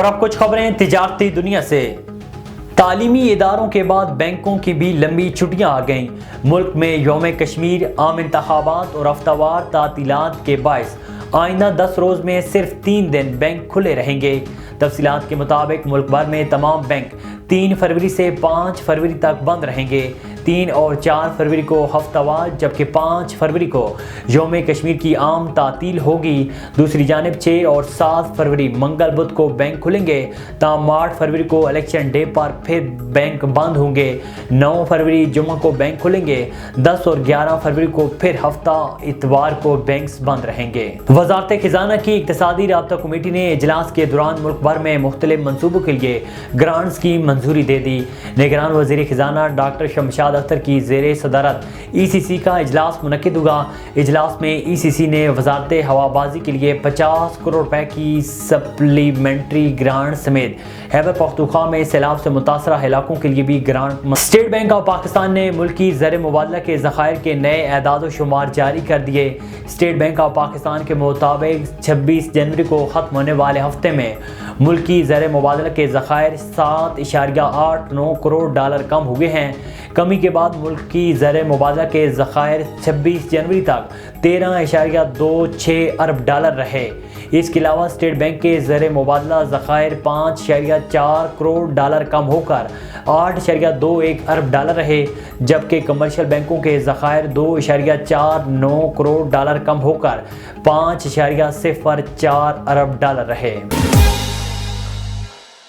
اب کچھ خبریں تجارتی دنیا سے۔ تعلیمی اداروں کے بعد بینکوں کی بھی لمبی چھٹیاں آ گئیں۔ ملک میں یوم کشمیر، عام انتخابات اور ہفتہ وار تعطیلات کے باعث آئندہ 10 روز میں صرف 3 دن بینک کھلے رہیں گے۔ تفصیلات کے مطابق ملک بھر میں تمام بینک 3 فروری سے 5 فروری تک بند رہیں گے۔ 3 اور 4 فروری کو ہفتہ وار جبکہ 5 فروری کو یوم کشمیر کی عام تعطیل ہوگی۔ دوسری جانب 6 اور 7 فروری منگل بدھ کو بینک کھلیں گے، تاہم 8 فروری کو الیکشن ڈے پر پھر بینک بند ہوں گے۔ 9 فروری جمعہ کو بینک کھلیں گے۔ 10 اور 11 فروری کو پھر ہفتہ اتوار کو بینکس بند رہیں گے۔ وزارت خزانہ کی اقتصادی رابطہ کمیٹی نے اجلاس کے دوران ملک بھر میں مختلف منصوبوں کے لیے گرانٹس کی منظوری دے دی۔ نگران وزیر خزانہ ڈاکٹر شمشاد اختر کی زیر صدارت ECC کا اجلاس منعقد ہوگا۔ اجلاس میں ECC نے وزارت ہوابازی کے لیے 50 کروڑ روپے کی سپلیمنٹری گرانٹ سمیت خیبر پختونخوا میں سیلاب سے متاثرہ علاقوں کے لیے بھی grant. State bank of Pakistan نے ملکی زر مبادلہ کے ذخائر کے نئے اعداد و شمار جاری کر دیے۔ اسٹیٹ بینک آف پاکستان کے مطابق 26 جنوری کو ختم ہونے والے ہفتے میں ملکی زر مبادلہ کے ذخائر 7.89 کروڑ ڈالر کم ہوئے ہیں۔ کمی کے بعد ملک کی زر مبادلہ کے ذخائر 26 جنوری تک 13.26 ارب ڈالر رہے۔ اس کے علاوہ اسٹیٹ بینک کے زر مبادلہ ذخائر 5.4 کروڑ ڈالر کم ہو کر 8.21 ارب ڈالر رہے، جبکہ کمرشل بینکوں کے ذخائر 2.49 کروڑ ڈالر کم ہو کر 5.04 ارب ڈالر رہے۔